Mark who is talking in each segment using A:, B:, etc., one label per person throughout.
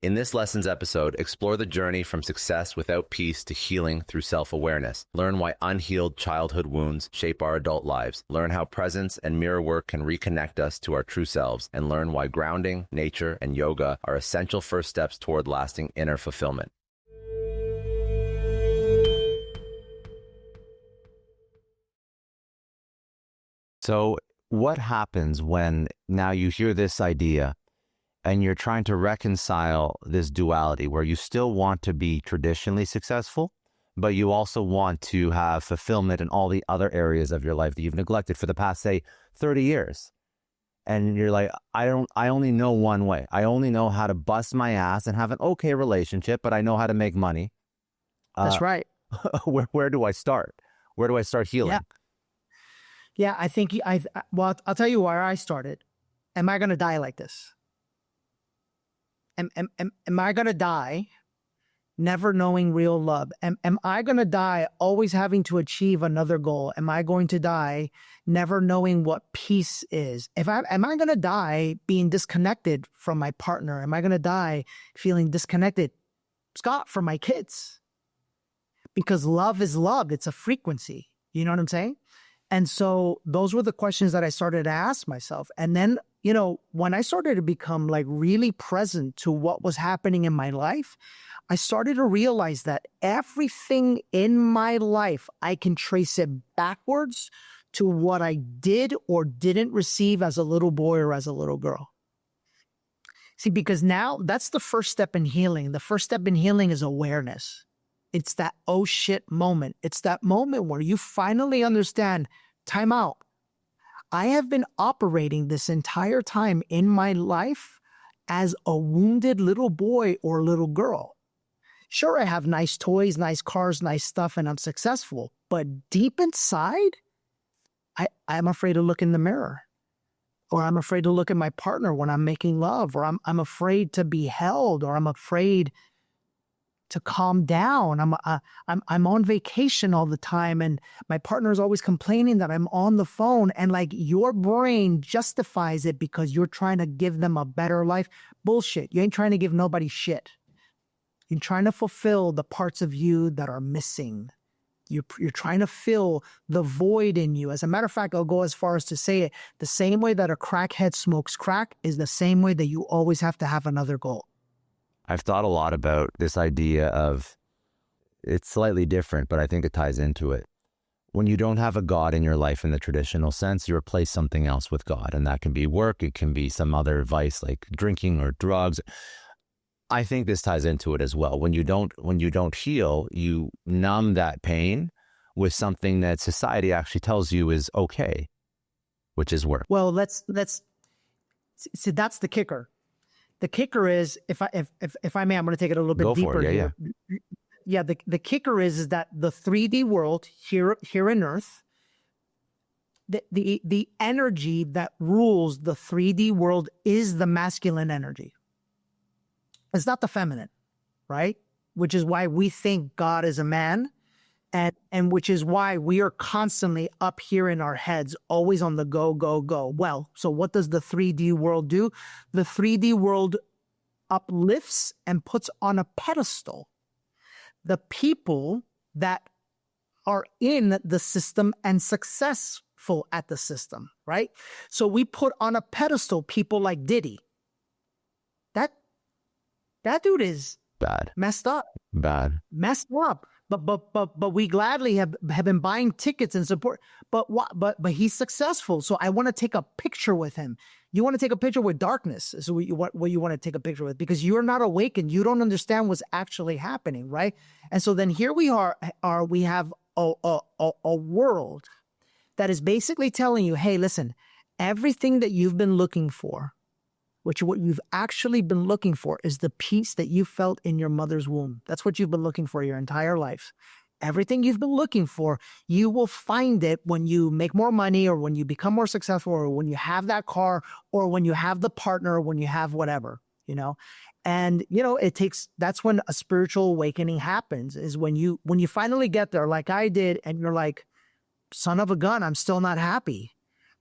A: In this lessons episode, explore the journey from success without peace to healing through self-awareness. Learn why unhealed childhood wounds shape our adult lives. Learn how presence and mirror work can reconnect us to our true selves. And learn why grounding, nature, and yoga are essential first steps toward lasting inner fulfillment.
B: So what happens when now you hear this idea and you're trying to reconcile this duality where you still want to be traditionally successful, but you also want to have fulfillment in all the other areas of your life that you've neglected for the past, say, 30 years. And you're like, I only know one way. I only know how to bust my ass and have an okay relationship, but I know how to make money.
C: That's right.
B: Where do I start? Where do I start healing?
C: Yeah, I think, well, I'll tell you where I started. Am I going to die like this? Am I going to die never knowing real love? Am I going to die always having to achieve another goal? Am I going to die never knowing what peace is? Am I going to die being disconnected from my partner? Am I going to die feeling disconnected, Scott, from my kids? Because love is love. It's a frequency. You know what I'm saying? And so those were the questions that I started to ask myself. And then, you know, when I started to become like really present to what was happening in my life, I started to realize that everything in my life, I can trace it backwards to what I did or didn't receive as a little boy or as a little girl. See, because now that's the first step in healing. The first step in healing is awareness. It's that oh shit moment. It's that moment where you finally understand, time out. I have been operating this entire time in my life as a wounded little boy or little girl. Sure, I have nice toys, nice cars, nice stuff, and I'm successful. But deep inside, I'm afraid to look in the mirror. Or I'm afraid to look at my partner when I'm making love. Or I'm afraid to be held. Or I'm afraid to calm down. I'm on vacation all the time, and my partner is always complaining that I'm on the phone, and like your brain justifies it because you're trying to give them a better life. Bullshit. You ain't trying to give nobody shit. You're trying to fulfill the parts of you that are missing. You're trying to fill the void in you. As a matter of fact, I'll go as far as to say it. The same way that a crackhead smokes crack is the same way that you always have to have another goal.
B: I've thought a lot about this idea of, it's slightly different, but I think it ties into it. When you don't have a God in your life in the traditional sense, you replace something else with God. And that can be work. It can be some other vice like drinking or drugs. I think this ties into it as well. When you don't heal, you numb that pain with something that society actually tells you is okay, which is work.
C: Well, let's see, that's the kicker. The kicker is, if I may, I'm going to take it a little bit deeper here. Yeah. The kicker is that the 3D world here in Earth, the energy that rules the 3D world is the masculine energy. It's not the feminine, right? Which is why we think God is a man, and which is why we are constantly up here in our heads, always on the go, go, go. Well, so what does the 3D world do? The 3D world uplifts and puts on a pedestal the people that are in the system and successful at the system, right? So we put on a pedestal people like Diddy. That dude is
B: bad,
C: messed up, messed up. But we gladly have been buying tickets and support. But he's successful. So I want to take a picture with him. You want to take a picture with darkness. So what you want to take a picture with, because you're not awakened. You don't understand what's actually happening, right? And so then here we we have a world that is basically telling you, hey, listen, everything that you've been looking for, what you've actually been looking for, is the peace that you felt in your mother's womb. That's what you've been looking for your entire life. Everything you've been looking for, you will find it when you make more money, or when you become more successful, or when you have that car, or when you have the partner, or when you have whatever, you know? And, you know, that's when a spiritual awakening happens, is when you finally get there, like I did, and you're like, son of a gun, I'm still not happy.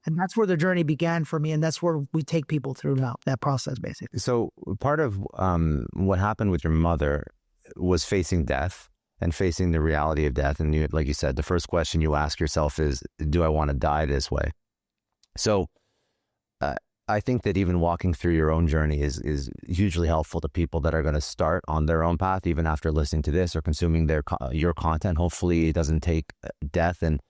C: And that's where the journey began for me. And that's where we take people through now, that process, basically.
B: So part of what happened with your mother was facing death and facing the reality of death. And you, like you said, the first question you ask yourself is, do I want to die this way? So I think that even walking through your own journey is hugely helpful to people that are going to start on their own path, even after listening to this or consuming your content. Hopefully it doesn't take death. And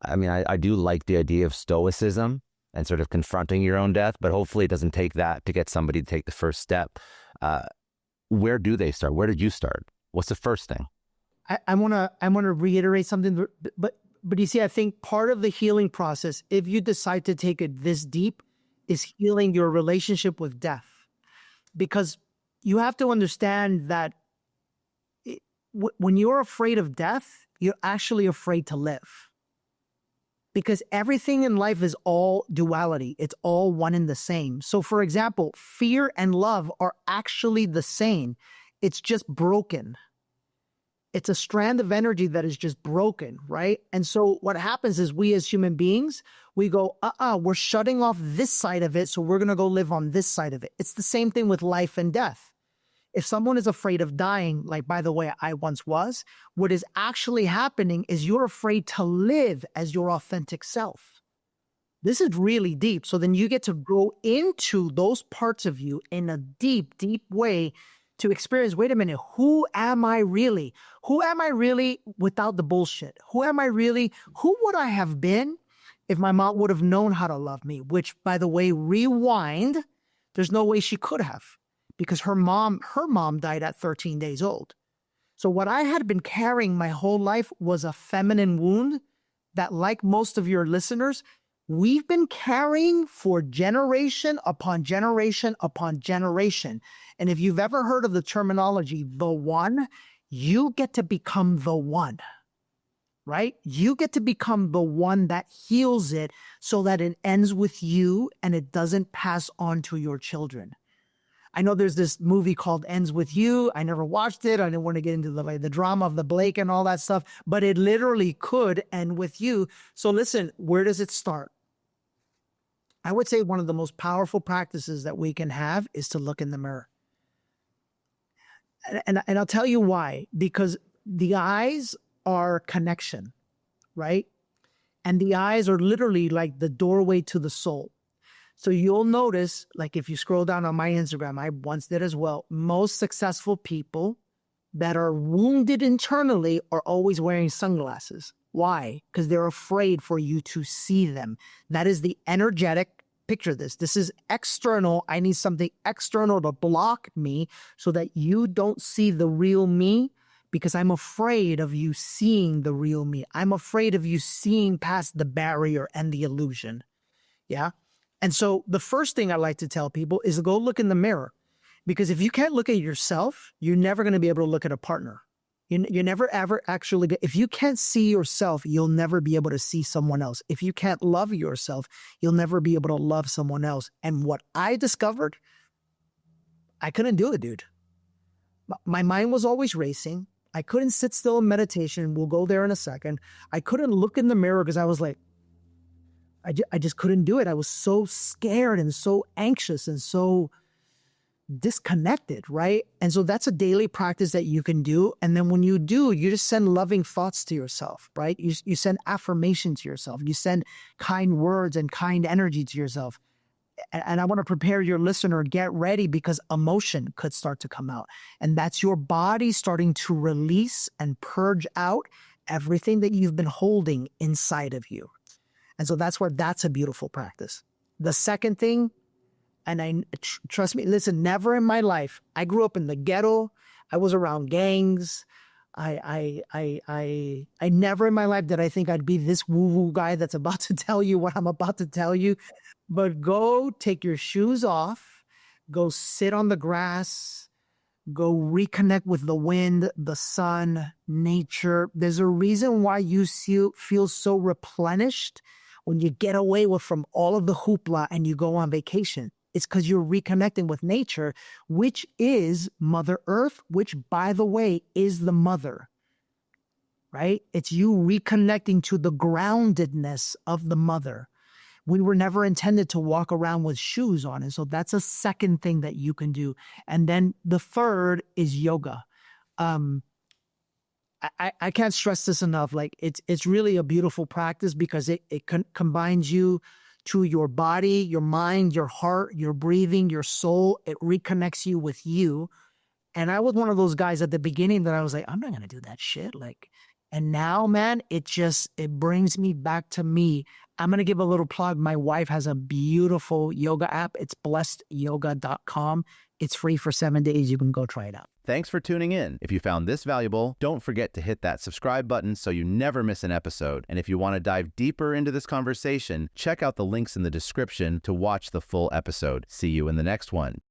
B: I mean, I do like the idea of stoicism and sort of confronting your own death, but hopefully it doesn't take that to get somebody to take the first step. Where do they start? Where did you start? What's the first thing?
C: I want to reiterate something, but you see, I think part of the healing process, if you decide to take it this deep, is healing your relationship with death. Because you have to understand that when you're afraid of death, you're actually afraid to live. Because everything in life is all duality. It's all one and the same. So for example, fear and love are actually the same. It's just broken. It's a strand of energy that is just broken, right? And so what happens is we as human beings, we go, we're shutting off this side of it, so we're going to go live on this side of it. It's the same thing with life and death. If someone is afraid of dying, like, by the way, I once was, what is actually happening is you're afraid to live as your authentic self. This is really deep. So then you get to go into those parts of you in a deep, deep way to experience, wait a minute, who am I really? Who am I really without the bullshit? Who am I really? Who would I have been if my mom would have known how to love me? Which, by the way, rewind, there's no way she could have, because her mom died at 13 days old. So what I had been carrying my whole life was a feminine wound that, like most of your listeners, we've been carrying for generation upon generation upon generation. And if you've ever heard of the terminology, the one, you get to become the one, right? You get to become the one that heals it so that it ends with you and it doesn't pass on to your children. I know there's this movie called Ends With You. I never watched it. I didn't want to get into the drama of the Blake and all that stuff, but it literally could end with you. So listen, where does it start? I would say one of the most powerful practices that we can have is to look in the mirror. And I'll tell you why. Because the eyes are connection, right? And the eyes are literally like the doorway to the soul. So you'll notice, like if you scroll down on my Instagram, I once did as well, most successful people that are wounded internally are always wearing sunglasses. Why? Because they're afraid for you to see them. That is the energetic, picture this. This is external. I need something external to block me so that you don't see the real me, because I'm afraid of you seeing the real me. I'm afraid of you seeing past the barrier and the illusion. Yeah. And so the first thing I like to tell people is to go look in the mirror, because if you can't look at yourself, you're never going to be able to look at a partner. You never, ever actually, if you can't see yourself, you'll never be able to see someone else. If you can't love yourself, you'll never be able to love someone else. And what I discovered, I couldn't do it, dude. My mind was always racing. I couldn't sit still in meditation. We'll go there in a second. I couldn't look in the mirror because I was like, I just couldn't do it. I was so scared and so anxious and so disconnected, right? And so that's a daily practice that you can do. And then when you do, you just send loving thoughts to yourself, right? You send affirmation to yourself. You send kind words and kind energy to yourself. And I want to prepare your listener, get ready, because emotion could start to come out. And that's your body starting to release and purge out everything that you've been holding inside of you. And so that's a beautiful practice. The second thing, and trust me, listen, never in my life, I grew up in the ghetto. I was around gangs. I never in my life did I think I'd be this woo-woo guy that's about to tell you what I'm about to tell you. But go take your shoes off, go sit on the grass, go reconnect with the wind, the sun, nature. There's a reason why you feel so replenished when you get away from all of the hoopla and you go on vacation. It's because you're reconnecting with nature, which is Mother Earth, which, by the way, is the mother, right? It's you reconnecting to the groundedness of the mother. We were never intended to walk around with shoes on. And so that's a second thing that you can do. And then the third is yoga. I can't stress this enough. Like it's really a beautiful practice because it combines you to your body, your mind, your heart, your breathing, your soul. It reconnects you with you. And I was one of those guys at the beginning that I was like, I'm not going to do that shit. Like, and now, man, it brings me back to me. I'm going to give a little plug. My wife has a beautiful yoga app. It's blessedyoga.com. It's free for 7 days. You can go try it out.
D: Thanks for tuning in. If you found this valuable, don't forget to hit that subscribe button so you never miss an episode. And if you want to dive deeper into this conversation, check out the links in the description to watch the full episode. See you in the next one.